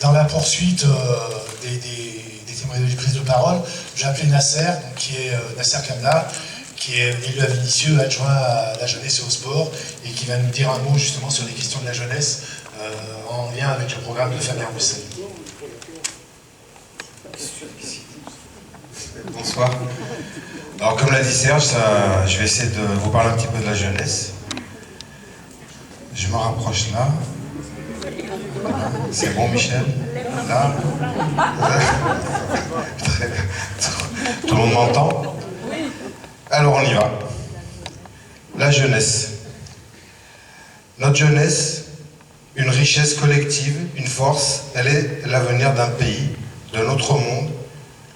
dans la poursuite des témoignages de prise de parole, j'ai appelé Nasser, donc, qui est Nasser Kamla, qui est élu à Vénissieux, adjoint à la jeunesse et au sport, et qui va nous dire un mot justement sur les questions de la jeunesse en lien avec le programme de Fabien Roussel. Bonsoir. Alors comme l'a dit Serge, je vais essayer de vous parler un petit peu de la jeunesse. Je me rapproche là. C'est bon Michel? Là. Très bien. Tout le monde m'entend? Alors on y va. La jeunesse. Notre jeunesse, une richesse collective, une force, elle est l'avenir d'un pays, de notre monde.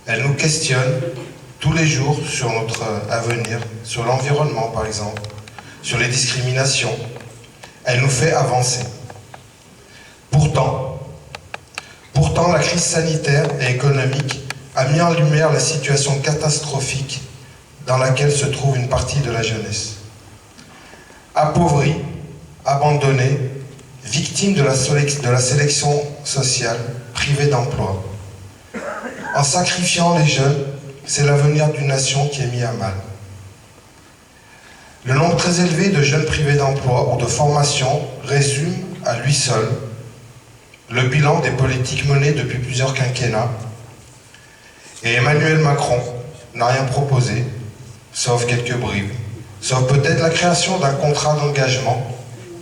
Elle nous questionne tous les jours sur notre avenir, sur l'environnement par exemple, sur les discriminations. Elle nous fait avancer. Pourtant, la crise sanitaire et économique a mis en lumière la situation catastrophique dans laquelle se trouve une partie de la jeunesse. Appauvrie, abandonnée, victime de la sélection sociale, privée d'emploi. En sacrifiant les jeunes, c'est l'avenir d'une nation qui est mis à mal. Le nombre très élevé de jeunes privés d'emploi ou de formation résume à lui seul le bilan des politiques menées depuis plusieurs quinquennats. Et Emmanuel Macron n'a rien proposé, sauf quelques bribes, sauf peut-être la création d'un contrat d'engagement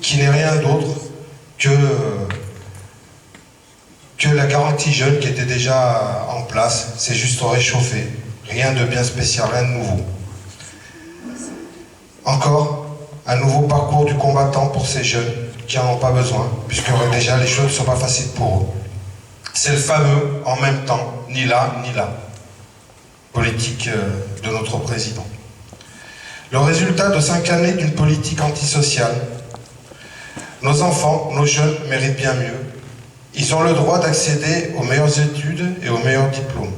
qui n'est rien d'autre que la garantie jeune qui était déjà en place. C'est juste réchauffé, rien de bien spécial, rien de nouveau. Encore un nouveau parcours du combattant pour ces jeunes qui n'en ont pas besoin, puisque déjà les choses ne sont pas faciles pour eux. C'est le fameux « en même temps », ni là, ni là, politique de notre président. Le résultat de 5 années d'une politique antisociale. Nos enfants, nos jeunes méritent bien mieux. Ils ont le droit d'accéder aux meilleures études et aux meilleurs diplômes.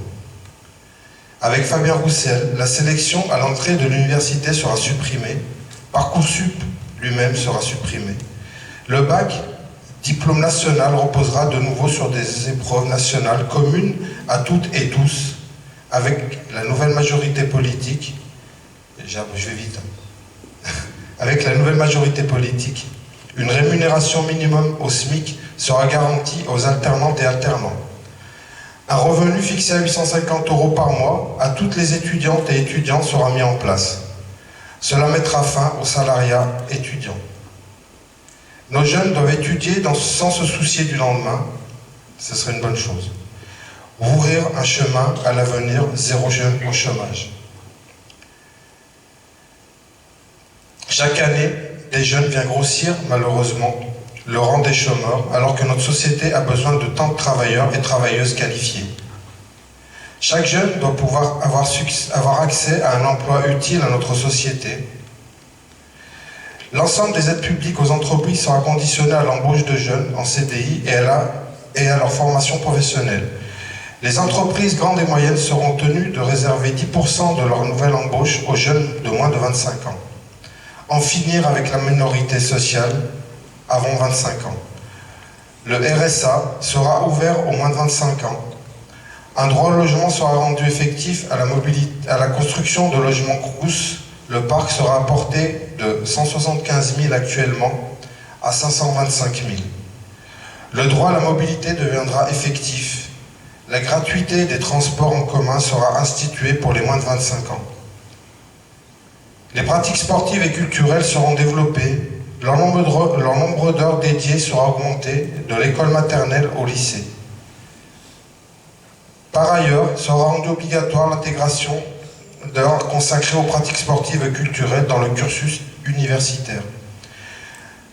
Avec Fabien Roussel, la sélection à l'entrée de l'université sera supprimée. Parcoursup lui-même sera supprimé. Le bac, diplôme national, reposera de nouveau sur des épreuves nationales communes à toutes et tous, avec la nouvelle majorité politique. Je vais vite. Avec la nouvelle majorité politique, une rémunération minimum au SMIC sera garantie aux alternantes et alternants. Un revenu fixé à 850 € par mois à toutes les étudiantes et étudiants sera mis en place. Cela mettra fin au salariat étudiant. Nos jeunes doivent étudier sans se soucier du lendemain. Ce serait une bonne chose. Ouvrir un chemin à l'avenir, zéro jeune au chômage. Chaque année, des jeunes viennent grossir, malheureusement, le rang des chômeurs, alors que notre société a besoin de tant de travailleurs et travailleuses qualifiés. Chaque jeune doit pouvoir avoir accès à un emploi utile à notre société. L'ensemble des aides publiques aux entreprises sera conditionné à l'embauche de jeunes en CDI et à leur formation professionnelle. Les entreprises grandes et moyennes seront tenues de réserver 10% de leur nouvelle embauche aux jeunes de moins de 25 ans. En finir avec la minorité sociale avant 25 ans. Le RSA sera ouvert aux moins de 25 ans. Un droit au logement sera rendu effectif à la construction de logements Crous. Le parc sera porté de 175 000 actuellement à 525 000. Le droit à la mobilité deviendra effectif. La gratuité des transports en commun sera instituée pour les moins de 25 ans. Les pratiques sportives et culturelles seront développées. Leur nombre d'heures dédiées sera augmenté de l'école maternelle au lycée. Par ailleurs, sera rendue obligatoire l'intégration d'heures consacrées aux pratiques sportives et culturelles dans le cursus universitaire.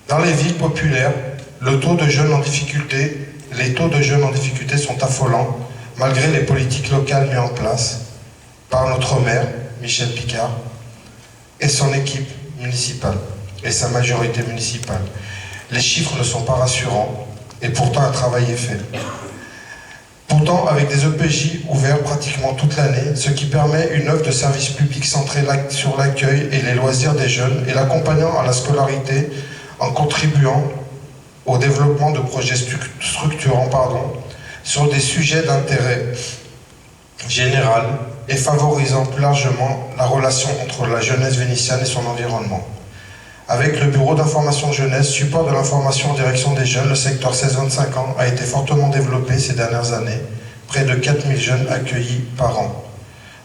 Dans les villes populaires, les taux de jeunes en difficulté sont affolants, malgré les politiques locales mises en place par notre maire, Michel Picard, et son équipe municipale, et sa majorité municipale. Les chiffres ne sont pas rassurants, et pourtant un travail est fait. Pourtant, avec des EPJ ouverts pratiquement toute l'année, ce qui permet une offre de service public centrée sur l'accueil et les loisirs des jeunes et l'accompagnant à la scolarité en contribuant au développement de projets structurants, sur des sujets d'intérêt général et favorisant plus largement la relation entre la jeunesse vénitienne et son environnement. Avec le Bureau d'information jeunesse, support de l'information en direction des jeunes, le secteur 16-25 ans a été fortement développé ces dernières années, près de 4000 jeunes accueillis par an.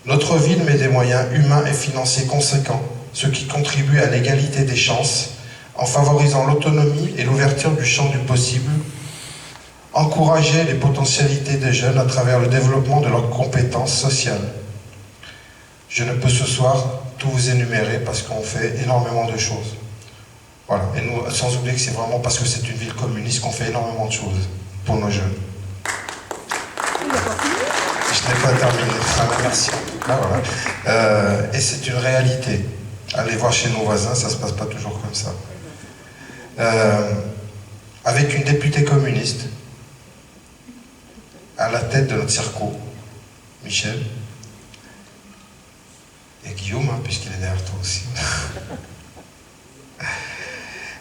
Notre ville met des moyens humains et financiers conséquents, ce qui contribue à l'égalité des chances, en favorisant l'autonomie et l'ouverture du champ du possible, encourager les potentialités des jeunes à travers le développement de leurs compétences sociales. Je ne peux ce soir tout vous énumérer parce qu'on fait énormément de choses. Voilà, et nous, sans oublier que c'est vraiment parce que c'est une ville communiste qu'on fait énormément de choses pour nos jeunes. Je n'ai pas terminé. Ah, merci. Ah, voilà. Et c'est une réalité. Allez voir chez nos voisins, ça ne se passe pas toujours comme ça. Avec une députée communiste à la tête de notre circo, Michel, et Guillaume, hein, puisqu'il est derrière toi aussi.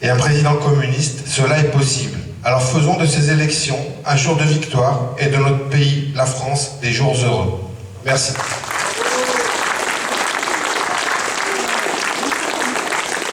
Et un président communiste, cela est possible. Alors faisons de ces élections un jour de victoire et de notre pays, la France, des jours heureux. Merci.